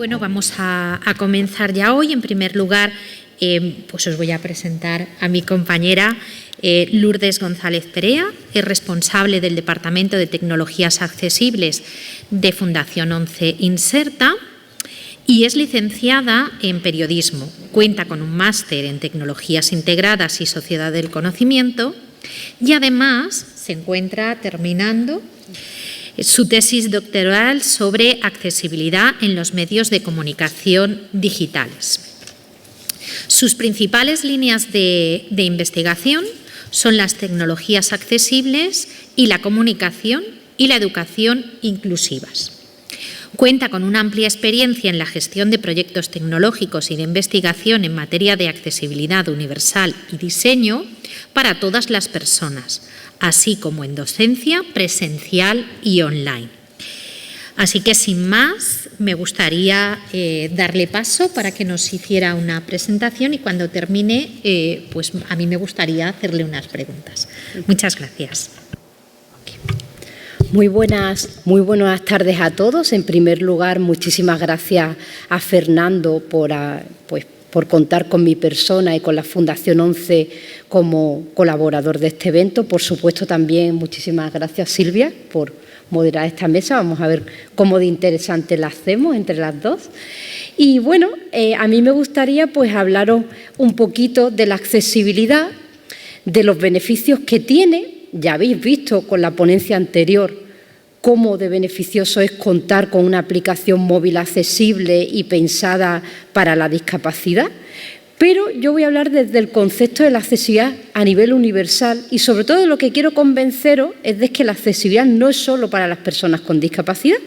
Bueno, vamos a comenzar ya hoy. En primer lugar, pues os voy a presentar a mi compañera Lourdes González Perea, es responsable del Departamento de Tecnologías Accesibles de Fundación 11 Inserta y es licenciada en Periodismo. Cuenta con un máster en Tecnologías Integradas y Sociedad del Conocimiento y además se encuentra terminando su tesis doctoral sobre accesibilidad en los medios de comunicación digitales. Sus principales líneas de investigación son las tecnologías accesibles y la comunicación y la educación inclusivas. Cuenta con una amplia experiencia en la gestión de proyectos tecnológicos y de investigación en materia de accesibilidad universal y diseño para todas las personas, así como en docencia presencial y online. Así que, sin más, me gustaría darle paso para que nos hiciera una presentación y cuando termine, pues a mí me gustaría hacerle unas preguntas. Muchas gracias. Muy buenas tardes a todos. En primer lugar, muchísimas gracias a Fernando por contar con mi persona y con la Fundación 11 como colaborador de este evento. Por supuesto, también muchísimas gracias, Silvia, por moderar esta mesa. Vamos a ver cómo de interesante la hacemos entre las dos. Y bueno, a mí me gustaría pues hablaros un poquito de la accesibilidad, de los beneficios que tiene. Ya habéis visto con la ponencia anterior cómo de beneficioso es contar con una aplicación móvil accesible y pensada para la discapacidad, pero yo voy a hablar desde el concepto de la accesibilidad a nivel universal y sobre todo de lo que quiero convenceros es de que la accesibilidad no es solo para las personas con discapacidad,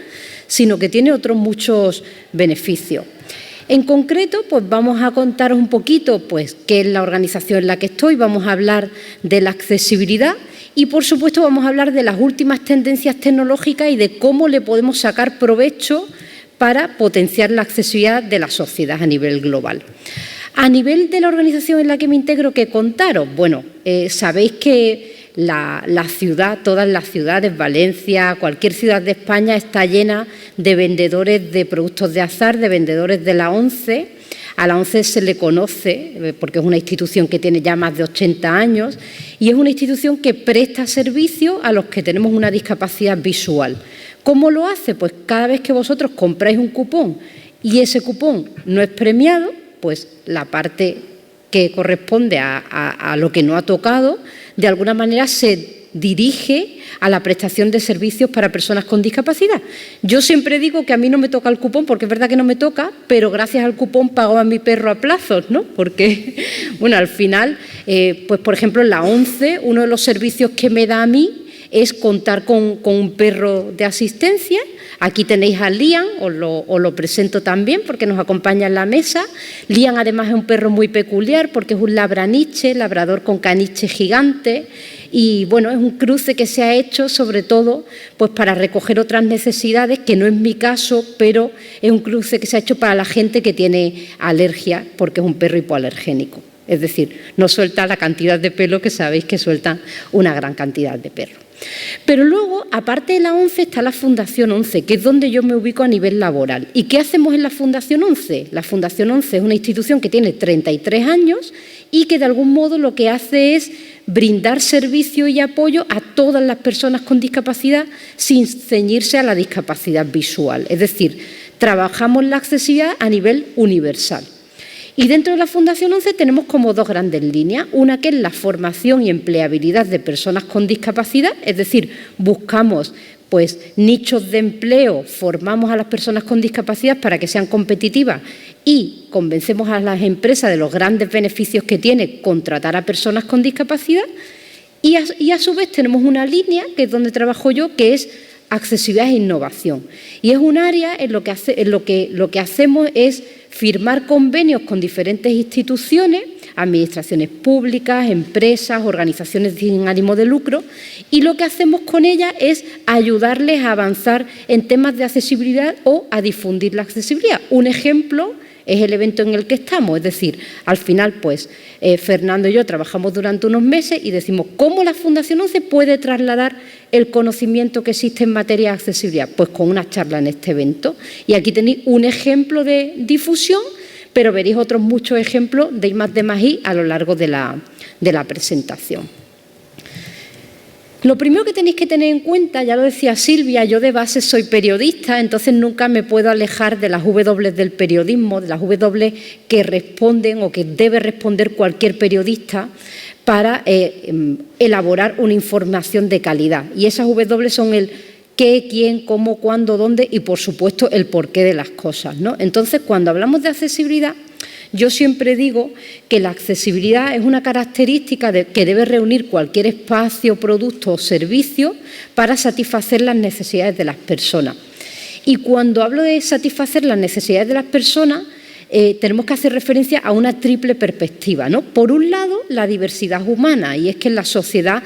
sino que tiene otros muchos beneficios. En concreto, pues vamos a contaros un poquito pues, qué es la organización en la que estoy, vamos a hablar de la accesibilidad y, por supuesto, vamos a hablar de las últimas tendencias tecnológicas y de cómo le podemos sacar provecho para potenciar la accesibilidad de la sociedad a nivel global. A nivel de la organización en la que me integro, ¿qué contaros? Bueno, sabéis que la ciudad, todas las ciudades, Valencia, cualquier ciudad de España está llena de vendedores de productos de azar, de vendedores de la ONCE. A la ONCE se le conoce porque es una institución que tiene ya más de 80 años y es una institución que presta servicio a los que tenemos una discapacidad visual. ¿Cómo lo hace? Pues cada vez que vosotros compráis un cupón y ese cupón no es premiado, pues la parte que corresponde a lo que no ha tocado, de alguna manera se dirige a la prestación de servicios para personas con discapacidad. Yo siempre digo que a mí no me toca el cupón, porque es verdad que no me toca, pero gracias al cupón pago a mi perro a plazos, ¿no? Porque, bueno, al final, pues por ejemplo, en la ONCE, uno de los servicios que me da a mí es contar con un perro de asistencia. Aquí tenéis a Liam, os lo presento también porque nos acompaña en la mesa. Liam además es un perro muy peculiar porque es un labraniche, labrador con caniche gigante y bueno, es un cruce que se ha hecho sobre todo pues para recoger otras necesidades, que no es mi caso, pero es un cruce que se ha hecho para la gente que tiene alergia porque es un perro hipoalergénico. Es decir, no suelta la cantidad de pelo que sabéis que sueltan una gran cantidad de perros. Pero luego, aparte de la ONCE, está la Fundación 11, que es donde yo me ubico a nivel laboral. ¿Y qué hacemos en la Fundación 11? La Fundación 11 es una institución que tiene 33 años y que de algún modo lo que hace es brindar servicio y apoyo a todas las personas con discapacidad sin ceñirse a la discapacidad visual. Es decir, trabajamos la accesibilidad a nivel universal. Y dentro de la Fundación 11 tenemos como dos grandes líneas, una que es la formación y empleabilidad de personas con discapacidad, es decir, buscamos pues nichos de empleo, formamos a las personas con discapacidad para que sean competitivas y convencemos a las empresas de los grandes beneficios que tiene contratar a personas con discapacidad y a su vez tenemos una línea, que es donde trabajo yo, que es accesibilidad e innovación. Y es un área en lo que hacemos es firmar convenios con diferentes instituciones, administraciones públicas, empresas, organizaciones sin ánimo de lucro, y lo que hacemos con ellas es ayudarles a avanzar en temas de accesibilidad o a difundir la accesibilidad. Un ejemplo es el evento en el que estamos. Es decir, al final, pues, Fernando y yo trabajamos durante unos meses y decimos, ¿cómo la Fundación ONCE puede trasladar el conocimiento que existe en materia de accesibilidad? Pues con una charla en este evento. Y aquí tenéis un ejemplo de difusión, pero veréis otros muchos ejemplos de I+D+I a lo largo de la presentación. Lo primero que tenéis que tener en cuenta, ya lo decía Silvia, yo de base soy periodista, entonces nunca me puedo alejar de las W del periodismo, de las W que responden o que debe responder cualquier periodista para elaborar una información de calidad. Y esas W son el qué, quién, cómo, cuándo, dónde y, por supuesto, el porqué de las cosas, ¿no? Entonces, cuando hablamos de accesibilidad, yo siempre digo que la accesibilidad es una característica que debe reunir cualquier espacio, producto o servicio para satisfacer las necesidades de las personas. Y cuando hablo de satisfacer las necesidades de las personas, tenemos que hacer referencia a una triple perspectiva, ¿no? Por un lado, la diversidad humana, y es que en la sociedad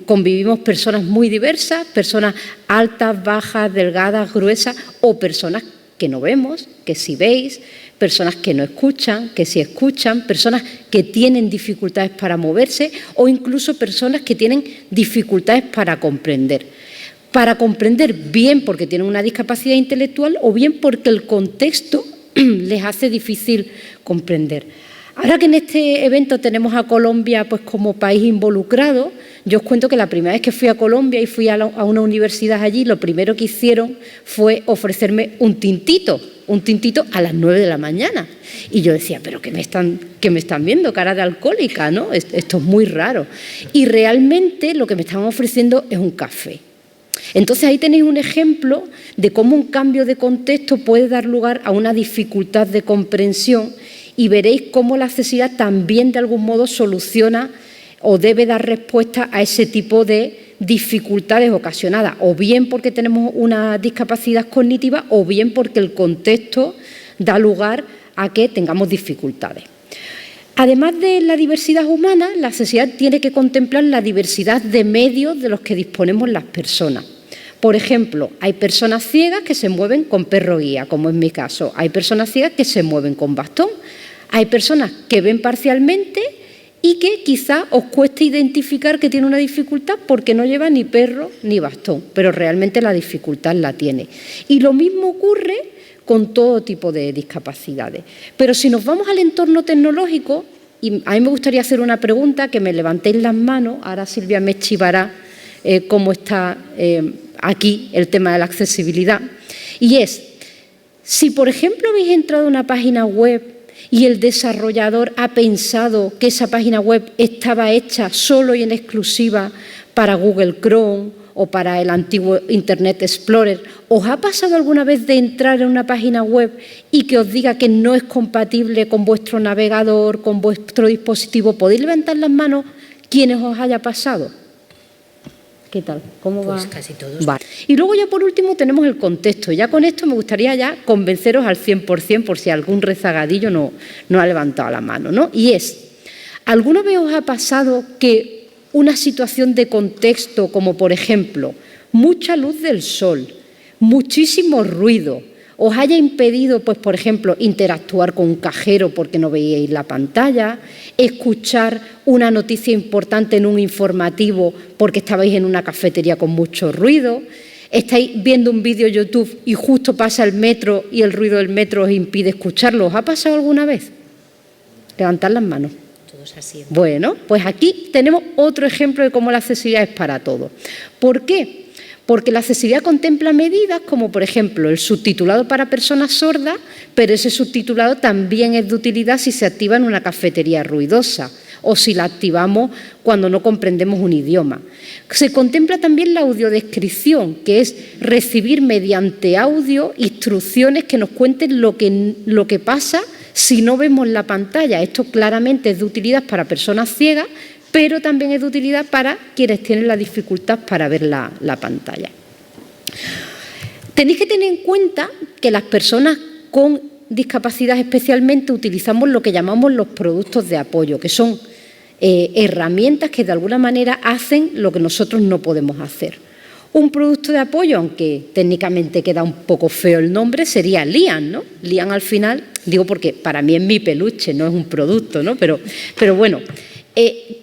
convivimos personas muy diversas, personas altas, bajas, delgadas, gruesas o personas que no vemos, que sí veis, personas que no escuchan, que sí escuchan, personas que tienen dificultades para moverse o incluso personas que tienen dificultades para comprender. Para comprender bien porque tienen una discapacidad intelectual o bien porque el contexto les hace difícil comprender. Ahora que en este evento tenemos a Colombia pues, como país involucrado, yo os cuento que la primera vez que fui a Colombia y fui a una universidad allí, lo primero que hicieron fue ofrecerme un tintito a las 9 de la mañana. Y yo decía, ¿pero qué me están viendo? Cara de alcohólica, ¿no? Esto es muy raro. Y realmente lo que me estaban ofreciendo es un café. Entonces ahí tenéis un ejemplo de cómo un cambio de contexto puede dar lugar a una dificultad de comprensión y veréis cómo la accesibilidad también de algún modo soluciona o debe dar respuesta a ese tipo de dificultades ocasionadas, o bien porque tenemos una discapacidad cognitiva o bien porque el contexto da lugar a que tengamos dificultades. Además de la diversidad humana, la accesibilidad tiene que contemplar la diversidad de medios de los que disponemos las personas. Por ejemplo, hay personas ciegas que se mueven con perro guía, como en mi caso. Hay personas ciegas que se mueven con bastón. Hay personas que ven parcialmente y que quizá os cueste identificar que tiene una dificultad porque no lleva ni perro ni bastón, pero realmente la dificultad la tiene. Y lo mismo ocurre con todo tipo de discapacidades. Pero si nos vamos al entorno tecnológico, y a mí me gustaría hacer una pregunta, que me levantéis las manos, ahora Silvia me chivará cómo está aquí el tema de la accesibilidad, y es, si por ejemplo habéis entrado a una página web y el desarrollador ha pensado que esa página web estaba hecha solo y en exclusiva para Google Chrome o para el antiguo Internet Explorer, ¿os ha pasado alguna vez de entrar en una página web y que os diga que no es compatible con vuestro navegador, con vuestro dispositivo? ¿Podéis levantar las manos quienes os haya pasado? ¿Qué tal? ¿Cómo va? Pues casi todos. Vale. Y luego ya por último tenemos el contexto. Ya con esto me gustaría ya convenceros al 100% por si algún rezagadillo no ha levantado la mano, ¿no? Y es, ¿alguna vez os ha pasado que una situación de contexto como por ejemplo mucha luz del sol, muchísimo ruido, os haya impedido, pues por ejemplo, interactuar con un cajero porque no veíais la pantalla, escuchar una noticia importante en un informativo porque estabais en una cafetería con mucho ruido, estáis viendo un vídeo YouTube y justo pasa el metro y el ruido del metro os impide escucharlo? ¿Os ha pasado alguna vez? Levantad las manos. Todos así. Bueno, pues aquí tenemos otro ejemplo de cómo la accesibilidad es para todos. ¿Por qué? Porque la accesibilidad contempla medidas como, por ejemplo, el subtitulado para personas sordas, pero ese subtitulado también es de utilidad si se activa en una cafetería ruidosa o si la activamos cuando no comprendemos un idioma. Se contempla también la audiodescripción, que es recibir mediante audio instrucciones que nos cuenten lo que pasa si no vemos la pantalla. Esto claramente es de utilidad para personas ciegas, pero también es de utilidad para quienes tienen la dificultad para ver la pantalla. Tenéis que tener en cuenta que las personas con discapacidad especialmente utilizamos lo que llamamos los productos de apoyo, que son herramientas que de alguna manera hacen lo que nosotros no podemos hacer. Un producto de apoyo, aunque técnicamente queda un poco feo el nombre, sería LIAN, ¿no? LIAN al final Digo porque para mí es mi peluche, no es un producto, ¿no? Pero bueno,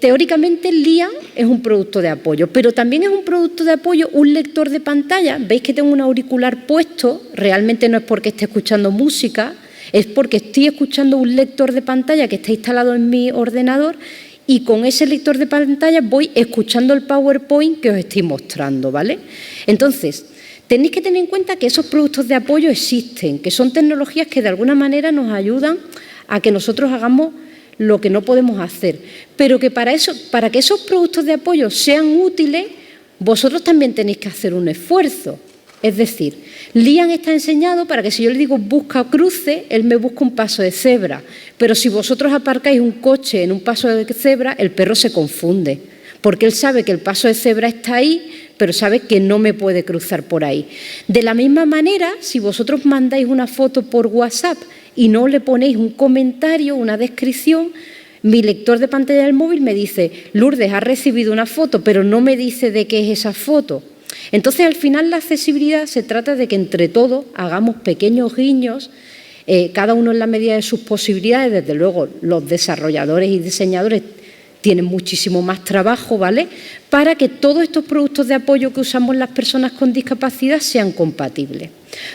teóricamente LIAN es un producto de apoyo, pero también es un producto de apoyo un lector de pantalla. Veis que tengo un auricular puesto, realmente no es porque esté escuchando música, es porque estoy escuchando un lector de pantalla que está instalado en mi ordenador y con ese lector de pantalla voy escuchando el PowerPoint que os estoy mostrando, ¿vale? Entonces, tenéis que tener en cuenta que esos productos de apoyo existen, que son tecnologías que de alguna manera nos ayudan a que nosotros hagamos lo que no podemos hacer, pero que para que esos productos de apoyo sean útiles, vosotros también tenéis que hacer un esfuerzo. Es decir, LIAN está enseñado para que si yo le digo busca cruce, él me busca un paso de cebra, pero si vosotros aparcáis un coche en un paso de cebra, el perro se confunde, porque él sabe que el paso de cebra está ahí, pero sabe que no me puede cruzar por ahí. De la misma manera, si vosotros mandáis una foto por WhatsApp y no le ponéis un comentario, una descripción, mi lector de pantalla del móvil me dice, Lourdes, ha recibido una foto, pero no me dice de qué es esa foto. Entonces, al final, la accesibilidad se trata de que entre todos hagamos pequeños guiños, cada uno en la medida de sus posibilidades. Desde luego, los desarrolladores y diseñadores tienen muchísimo más trabajo, ¿vale?, para que todos estos productos de apoyo que usamos las personas con discapacidad sean compatibles.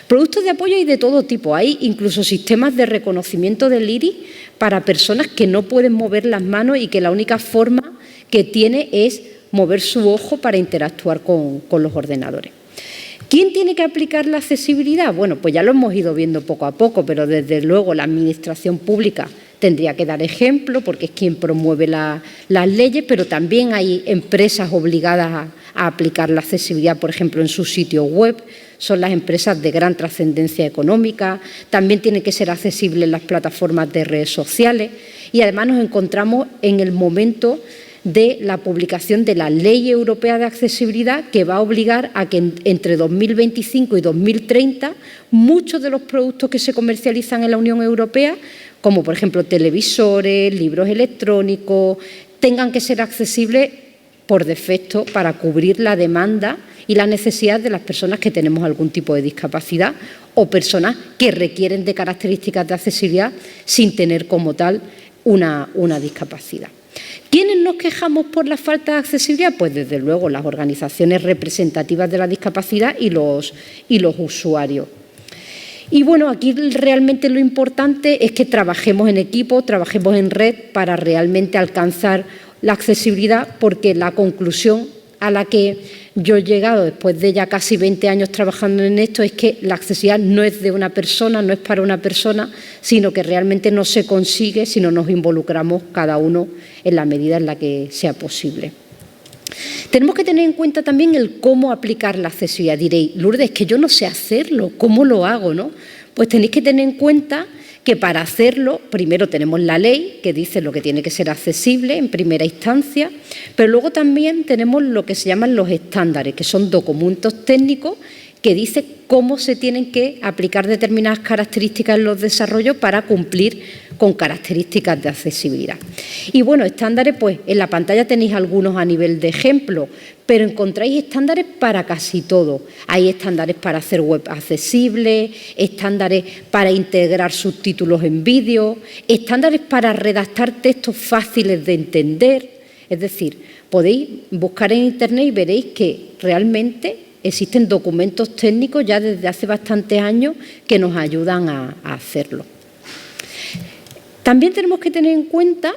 Productos de apoyo hay de todo tipo, hay incluso sistemas de reconocimiento del iris para personas que no pueden mover las manos y que la única forma que tiene es mover su ojo para interactuar con los ordenadores. ¿Quién tiene que aplicar la accesibilidad? Bueno, pues ya lo hemos ido viendo poco a poco, pero desde luego la Administración pública tendría que dar ejemplo porque es quien promueve las leyes, pero también hay empresas obligadas a aplicar la accesibilidad, por ejemplo, en su sitio web. Son las empresas de gran trascendencia económica. También tienen que ser accesibles las plataformas de redes sociales y además nos encontramos en el momento de la publicación de la Ley Europea de Accesibilidad, que va a obligar a que entre 2025 y 2030 muchos de los productos que se comercializan en la Unión Europea, como por ejemplo televisores, libros electrónicos, tengan que ser accesibles por defecto para cubrir la demanda y la necesidad de las personas que tenemos algún tipo de discapacidad o personas que requieren de características de accesibilidad sin tener como tal una discapacidad. ¿Quiénes nos quejamos por la falta de accesibilidad? Pues desde luego las organizaciones representativas de la discapacidad y los usuarios. Y bueno, aquí realmente lo importante es que trabajemos en equipo, trabajemos en red para realmente alcanzar la accesibilidad, porque la conclusión a la que yo he llegado después de ya casi 20 años trabajando en esto es que la accesibilidad no es de una persona, no es para una persona, sino que realmente no se consigue si no nos involucramos cada uno en la medida en la que sea posible. Tenemos que tener en cuenta también el cómo aplicar la accesibilidad. Diréis, Lourdes, es que yo no sé hacerlo, ¿cómo lo hago, no? Pues tenéis que tener en cuenta que para hacerlo, primero tenemos la ley que dice lo que tiene que ser accesible en primera instancia, pero luego también tenemos lo que se llaman los estándares, que son documentos técnicos que dicen cómo se tienen que aplicar determinadas características en los desarrollos para cumplir con características de accesibilidad. Y bueno, estándares, pues en la pantalla tenéis algunos a nivel de ejemplo, pero encontráis estándares para casi todo. Hay estándares para hacer web accesible, estándares para integrar subtítulos en vídeo, estándares para redactar textos fáciles de entender. Es decir, podéis buscar en Internet y veréis que realmente existen documentos técnicos ya desde hace bastantes años que nos ayudan a hacerlo. También tenemos que tener en cuenta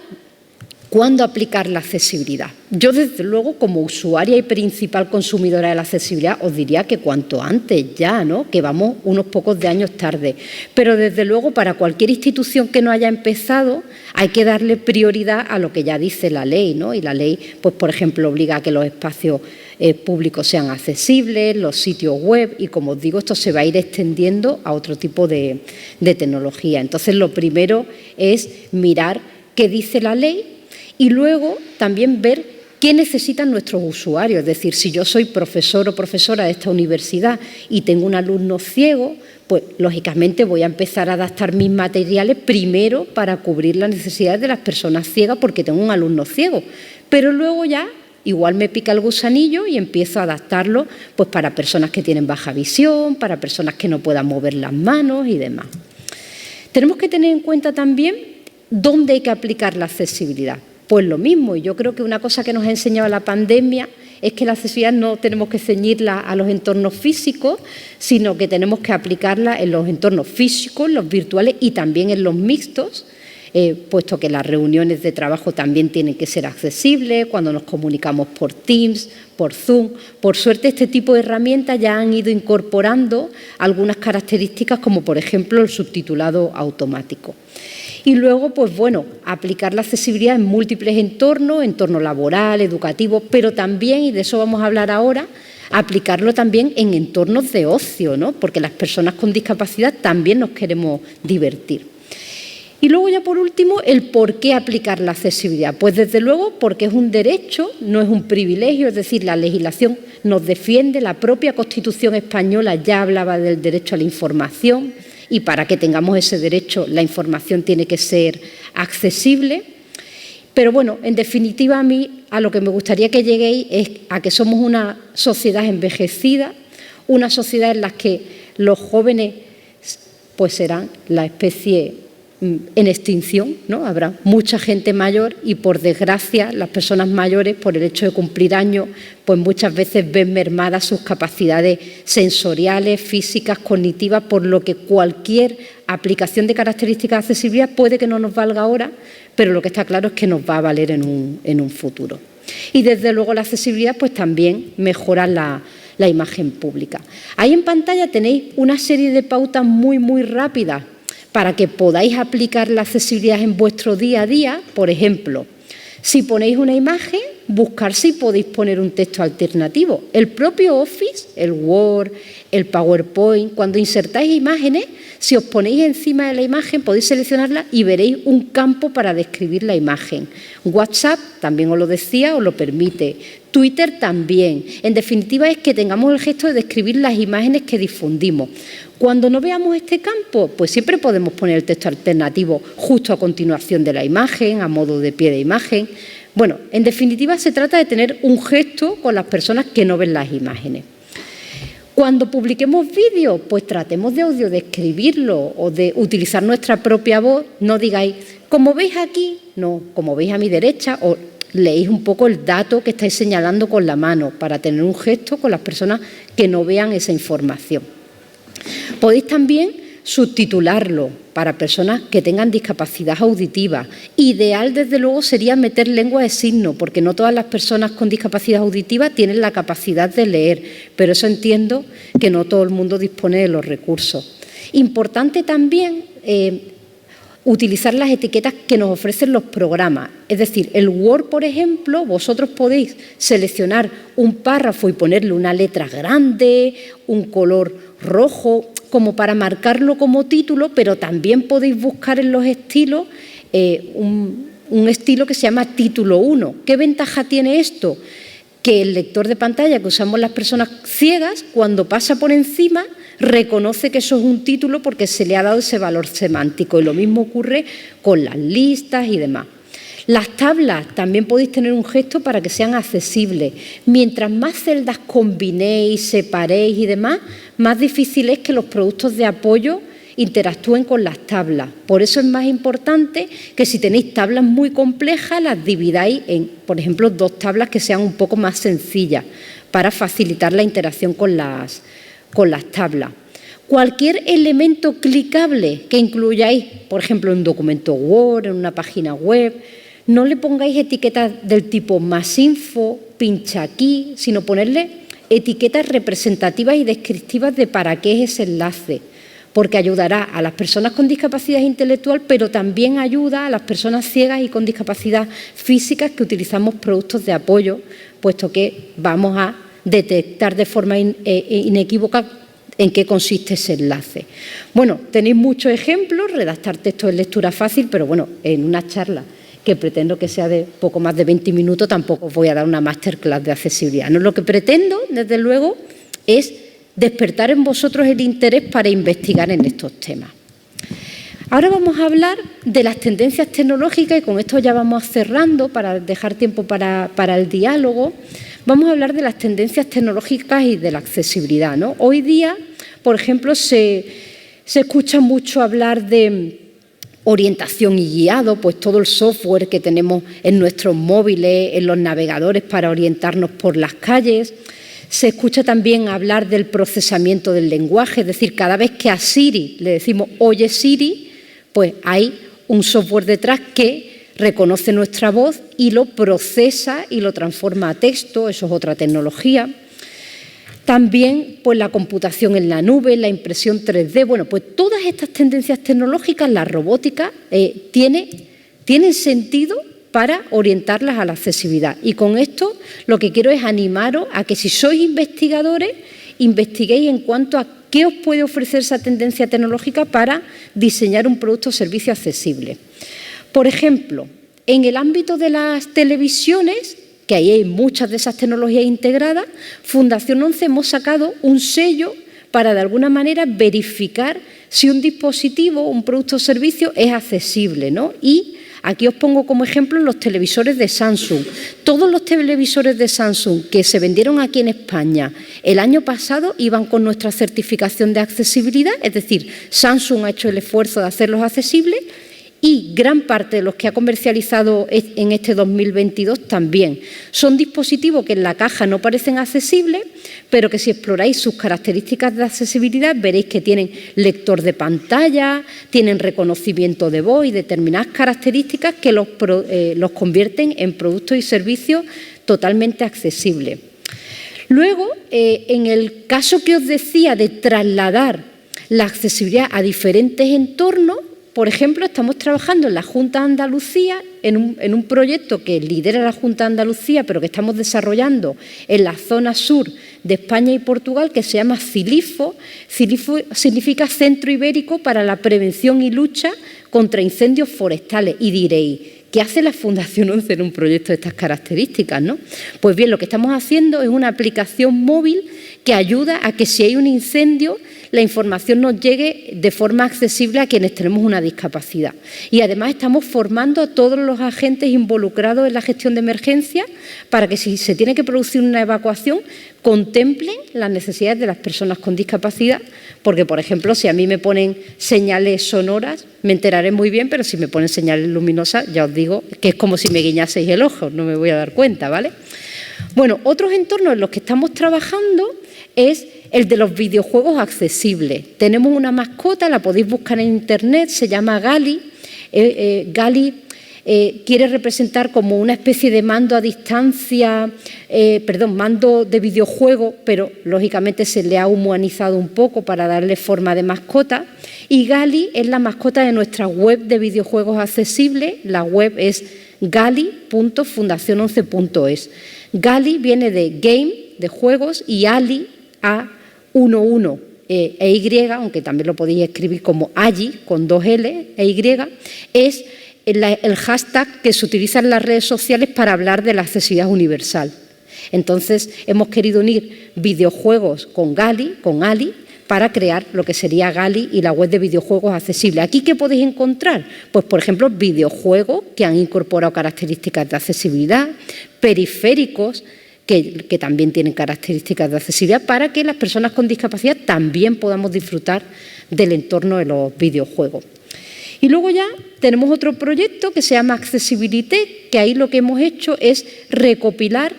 cuándo aplicar la accesibilidad. Yo, desde luego, como usuaria y principal consumidora de la accesibilidad, os diría que cuanto antes ya, ¿no?, que vamos unos pocos de años tarde. Pero, desde luego, para cualquier institución que no haya empezado, hay que darle prioridad a lo que ya dice la ley, ¿no? Y la ley, pues, por ejemplo, obliga a que los espacios públicos sean accesibles, los sitios web, y como os digo, esto se va a ir extendiendo a otro tipo de tecnología. Entonces, lo primero es mirar qué dice la ley y luego también ver qué necesitan nuestros usuarios. Es decir, si yo soy profesor o profesora de esta universidad y tengo un alumno ciego, pues lógicamente voy a empezar a adaptar mis materiales primero para cubrir las necesidades de las personas ciegas porque tengo un alumno ciego, pero luego ya igual me pica el gusanillo y empiezo a adaptarlo pues para personas que tienen baja visión, para personas que no puedan mover las manos y demás. Tenemos que tener en cuenta también dónde hay que aplicar la accesibilidad. Pues lo mismo, y yo creo que una cosa que nos ha enseñado la pandemia es que la accesibilidad no tenemos que ceñirla a los entornos físicos, sino que tenemos que aplicarla en los entornos físicos, los virtuales y también en los mixtos, puesto que las reuniones de trabajo también tienen que ser accesibles, cuando nos comunicamos por Teams, por Zoom. Por suerte, este tipo de herramientas ya han ido incorporando algunas características, como por ejemplo el subtitulado automático. Y luego, pues bueno, aplicar la accesibilidad en múltiples entornos, entorno laboral, educativo, pero también, y de eso vamos a hablar ahora, aplicarlo también en entornos de ocio, ¿no? Porque las personas con discapacidad también nos queremos divertir. Y luego ya por último, el por qué aplicar la accesibilidad. Pues desde luego porque es un derecho, no es un privilegio, es decir, la legislación nos defiende, la propia Constitución española ya hablaba del derecho a la información y para que tengamos ese derecho la información tiene que ser accesible. Pero bueno, en definitiva a mí a lo que me gustaría que lleguéis es a que somos una sociedad envejecida, una sociedad en la que los jóvenes pues serán la especie en extinción, ¿no? Habrá mucha gente mayor y, por desgracia, las personas mayores, por el hecho de cumplir años, pues muchas veces ven mermadas sus capacidades sensoriales, físicas, cognitivas, por lo que cualquier aplicación de características de accesibilidad puede que no nos valga ahora, pero lo que está claro es que nos va a valer en un futuro. Y, desde luego, la accesibilidad pues también mejora la imagen pública. Ahí en pantalla tenéis una serie de pautas muy rápidas para que podáis aplicar la accesibilidad en vuestro día a día. Por ejemplo, si ponéis una imagen, buscar si podéis poner un texto alternativo. El propio Office, el Word, el PowerPoint, cuando insertáis imágenes, si os ponéis encima de la imagen podéis seleccionarla y veréis un campo para describir la imagen. WhatsApp, también os lo decía, os lo permite. Twitter también. En definitiva, es que tengamos el gesto de describir las imágenes que difundimos. Cuando no veamos este campo, pues siempre podemos poner el texto alternativo justo a continuación de la imagen, a modo de pie de imagen. Bueno, en definitiva, se trata de tener un gesto con las personas que no ven las imágenes. Cuando publiquemos vídeos, pues tratemos de audiodescribirlo o de utilizar nuestra propia voz. No digáis, como veis aquí, no, como veis a mi derecha, o leéis un poco el dato que estáis señalando con la mano para tener un gesto con las personas que no vean esa información. Podéis también subtitularlo para personas que tengan discapacidad auditiva. Ideal, desde luego, sería meter lengua de signos, porque no todas las personas con discapacidad auditiva tienen la capacidad de leer, pero eso entiendo que no todo el mundo dispone de los recursos. Importante también utilizar las etiquetas que nos ofrecen los programas. Es decir, el Word, por ejemplo, vosotros podéis seleccionar un párrafo y ponerle una letra grande, un color rojo, como para marcarlo como título, pero también podéis buscar en los estilos un estilo que se llama título 1. ¿Qué ventaja tiene esto? Que el lector de pantalla que usamos las personas ciegas, cuando pasa por encima, reconoce que eso es un título porque se le ha dado ese valor semántico, y lo mismo ocurre con las listas y demás. Las tablas también podéis tener un gesto para que sean accesibles. Mientras más celdas combinéis, separéis y demás, más difícil es que los productos de apoyo interactúen con las tablas. Por eso es más importante que si tenéis tablas muy complejas, las dividáis en, por ejemplo, 2 tablas que sean un poco más sencillas para facilitar la interacción con las tablas. Cualquier elemento clicable que incluyáis, por ejemplo, en un documento Word, en una página web, no le pongáis etiquetas del tipo más info, pincha aquí, sino ponerle etiquetas representativas y descriptivas de para qué es ese enlace, porque ayudará a las personas con discapacidad intelectual, pero también ayuda a las personas ciegas y con discapacidad física que utilizamos productos de apoyo, puesto que vamos a detectar de forma inequívoca en qué consiste ese enlace. Bueno, tenéis muchos ejemplos, redactar textos en lectura fácil, pero bueno, en una charla que pretendo que sea de poco más de 20 minutos, tampoco os voy a dar una masterclass de accesibilidad. No, lo que pretendo, desde luego, es despertar en vosotros el interés para investigar en estos temas. Ahora vamos a hablar de las tendencias tecnológicas y con esto ya vamos cerrando para dejar tiempo para el diálogo. Vamos a hablar de las tendencias tecnológicas y de la accesibilidad, ¿no? Hoy día, por ejemplo, se escucha mucho hablar de orientación y guiado, pues todo el software que tenemos en nuestros móviles, en los navegadores para orientarnos por las calles. Se escucha también hablar del procesamiento del lenguaje, es decir, cada vez que a Siri le decimos «Oye Siri», pues hay un software detrás que reconoce nuestra voz y lo procesa y lo transforma a texto, eso es otra tecnología. También pues, la computación en la nube, la impresión 3D, bueno, pues todas estas tendencias tecnológicas, la robótica, tienen sentido para orientarlas a la accesibilidad. Y con esto lo que quiero es animaros a que si sois investigadores, investiguéis en cuanto a qué os puede ofrecer esa tendencia tecnológica para diseñar un producto o servicio accesible. Por ejemplo, en el ámbito de las televisiones, que ahí hay muchas de esas tecnologías integradas, Fundación 11 hemos sacado un sello para de alguna manera verificar si un dispositivo, un producto o servicio es accesible, ¿no? Y aquí os pongo como ejemplo los televisores de Samsung. Todos los televisores de Samsung que se vendieron aquí en España el año pasado iban con nuestra certificación de accesibilidad, es decir, Samsung ha hecho el esfuerzo de hacerlos accesibles y gran parte de los que ha comercializado en este 2022 también. Son dispositivos que en la caja no parecen accesibles, pero que si exploráis sus características de accesibilidad veréis que tienen lector de pantalla, tienen reconocimiento de voz y determinadas características que los convierten en productos y servicios totalmente accesibles. Luego, en el caso que os decía de trasladar la accesibilidad a diferentes entornos, por ejemplo, estamos trabajando en la Junta de Andalucía en un proyecto que lidera la Junta de Andalucía, pero que estamos desarrollando en la zona sur de España y Portugal, que se llama CILIFO. CILIFO significa Centro Ibérico para la Prevención y Lucha contra Incendios Forestales. Y diréis, ¿qué hace la Fundación 11 en un proyecto de estas características, no? Pues bien, lo que estamos haciendo es una aplicación móvil que ayuda a que si hay un incendio, la información nos llegue de forma accesible a quienes tenemos una discapacidad. Y además estamos formando a todos los agentes involucrados en la gestión de emergencias para que si se tiene que producir una evacuación, contemplen las necesidades de las personas con discapacidad, porque, por ejemplo, si a mí me ponen señales sonoras, me enteraré muy bien, pero si me ponen señales luminosas, ya os digo que es como si me guiñaseis el ojo, no me voy a dar cuenta, ¿vale? Bueno, otros entornos en los que estamos trabajando es el de los videojuegos accesibles. Tenemos una mascota, la podéis buscar en internet, se llama Gali. Gali quiere representar como una especie de mando a distancia, mando de videojuego, pero lógicamente se le ha humanizado un poco para darle forma de mascota. Y Gali es la mascota de nuestra web de videojuegos accesibles. La web es gali.fundacion11.es. Gali viene de game, de juegos, y Ali, A11 e Y, aunque también lo podéis escribir como Allí, con 2 L e Y, es el hashtag que se utiliza en las redes sociales para hablar de la accesibilidad universal. Entonces, hemos querido unir videojuegos con Gali, con Ali, para crear lo que sería Gali y la web de videojuegos accesibles. ¿Aquí qué podéis encontrar? Pues, por ejemplo, videojuegos que han incorporado características de accesibilidad, periféricos que también tienen características de accesibilidad para que las personas con discapacidad también podamos disfrutar del entorno de los videojuegos. Y luego ya tenemos otro proyecto que se llama Accessibilité, que ahí lo que hemos hecho es recopilar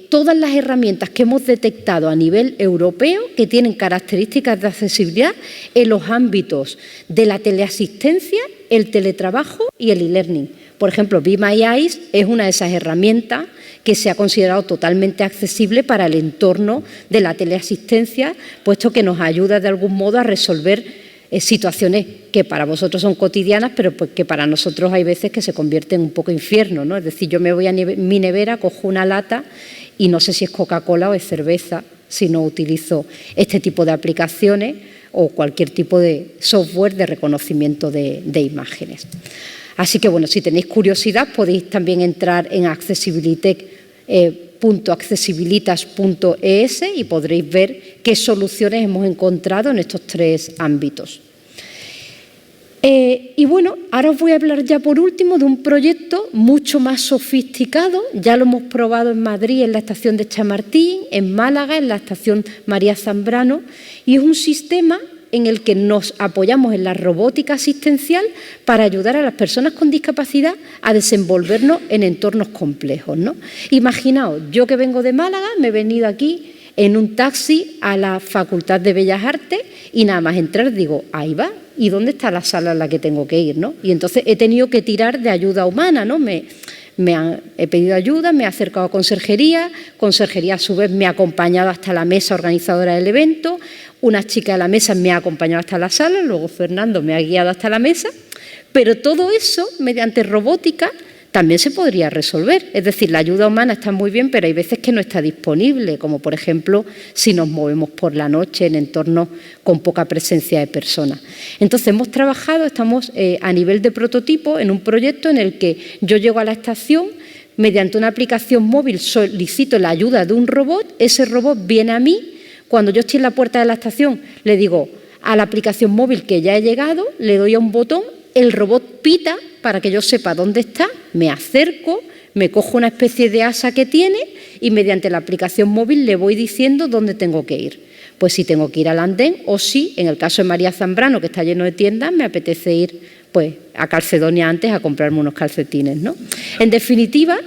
todas las herramientas que hemos detectado a nivel europeo que tienen características de accesibilidad en los ámbitos de la teleasistencia, el teletrabajo y el e-learning. Por ejemplo, Be My Eyes es una de esas herramientas que se ha considerado totalmente accesible para el entorno de la teleasistencia, puesto que nos ayuda de algún modo a resolver situaciones que para vosotros son cotidianas, pero pues que para nosotros hay veces que se convierten un poco en infierno, ¿no? Es decir, yo me voy a mi nevera, cojo una lata y no sé si es Coca-Cola o es cerveza si no utilizo este tipo de aplicaciones o cualquier tipo de software de reconocimiento de imágenes. Así que, bueno, si tenéis curiosidad podéis también entrar en accessibilitas.es y podréis ver qué soluciones hemos encontrado en estos 3 ámbitos. Y bueno, ahora os voy a hablar ya por último de un proyecto mucho más sofisticado. Ya lo hemos probado en Madrid, en la estación de Chamartín, en Málaga, en la estación María Zambrano, y es un sistema en el que nos apoyamos en la robótica asistencial para ayudar a las personas con discapacidad a desenvolvernos en entornos complejos, ¿no? Imaginaos, yo que vengo de Málaga, me he venido aquí en un taxi a la Facultad de Bellas Artes y nada más entrar digo, ahí va, ¿y dónde está la sala a la que tengo que ir, ¿no? Y entonces he tenido que tirar de ayuda humana, ¿no? He pedido ayuda, me he acercado a Conserjería a su vez me ha acompañado hasta la mesa organizadora del evento, una chica de la mesa me ha acompañado hasta la sala, luego Fernando me ha guiado hasta la mesa, pero todo eso, mediante robótica, también se podría resolver. Es decir, la ayuda humana está muy bien, pero hay veces que no está disponible, como por ejemplo si nos movemos por la noche en entornos con poca presencia de personas. Entonces hemos trabajado, estamos a nivel de prototipo en un proyecto en el que yo llego a la estación, mediante una aplicación móvil solicito la ayuda de un robot, ese robot viene a mí, cuando yo estoy en la puerta de la estación le digo a la aplicación móvil que ya he llegado, le doy a un botón, el robot pita para que yo sepa dónde está, me acerco, me cojo una especie de asa que tiene y mediante la aplicación móvil le voy diciendo dónde tengo que ir. Pues si tengo que ir al andén o si, en el caso de María Zambrano, que está lleno de tiendas, me apetece ir pues, a Calcedonia antes a comprarme unos calcetines, ¿no? En definitiva,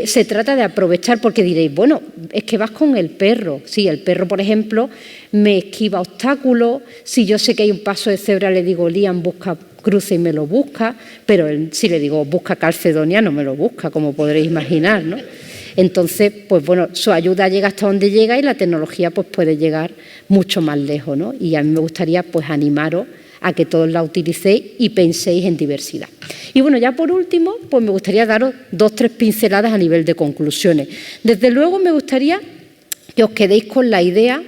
se trata de aprovechar, porque diréis, bueno, es que vas con el perro. Sí, el perro, por ejemplo, me esquiva obstáculos. Si yo sé que hay un paso de cebra, le digo, Liam, busca cruce y me lo busca, pero si le digo, busca Calcedonia, no me lo busca, como podréis imaginar, ¿no? Entonces, pues bueno, su ayuda llega hasta donde llega y la tecnología pues puede llegar mucho más lejos, ¿no? Y a mí me gustaría pues animaros a que todos la utilicéis y penséis en diversidad. Y bueno, ya por último, pues me gustaría daros 2 o 3 pinceladas a nivel de conclusiones. Desde luego me gustaría que os quedéis con la idea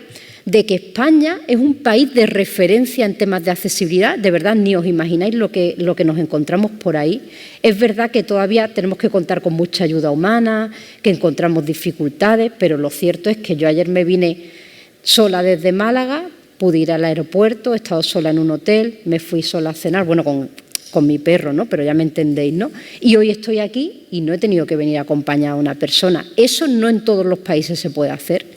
de que España es un país de referencia en temas de accesibilidad. De verdad, ni os imagináis lo que nos encontramos por ahí. Es verdad que todavía tenemos que contar con mucha ayuda humana, que encontramos dificultades, pero lo cierto es que yo ayer me vine sola desde Málaga, pude ir al aeropuerto, he estado sola en un hotel, me fui sola a cenar, bueno, con mi perro, ¿no? Pero ya me entendéis, ¿no? Y hoy estoy aquí y no he tenido que venir acompañada a una persona. Eso no en todos los países se puede hacer.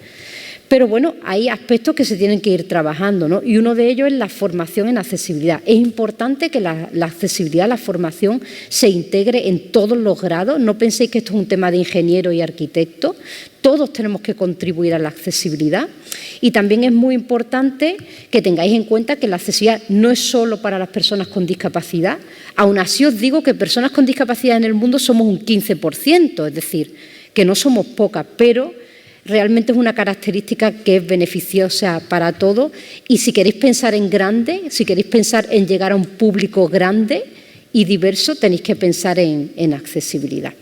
Pero bueno, hay aspectos que se tienen que ir trabajando, ¿no? Y uno de ellos es la formación en accesibilidad. Es importante que la accesibilidad, la formación, se integre en todos los grados. No penséis que esto es un tema de ingeniero y arquitecto. Todos tenemos que contribuir a la accesibilidad. Y también es muy importante que tengáis en cuenta que la accesibilidad no es solo para las personas con discapacidad. Aún así os digo que personas con discapacidad en el mundo somos un 15%, es decir, que no somos pocas, pero realmente es una característica que es beneficiosa para todos y si queréis pensar en grande, si queréis pensar en llegar a un público grande y diverso, tenéis que pensar en accesibilidad.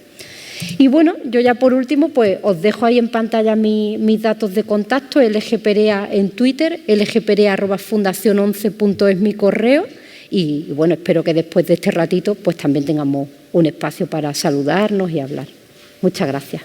Y bueno, yo ya por último pues os dejo ahí en pantalla mis datos de contacto, LGPerea en Twitter, lgperea@fundacion11.es mi correo y bueno, espero que después de este ratito pues también tengamos un espacio para saludarnos y hablar. Muchas gracias.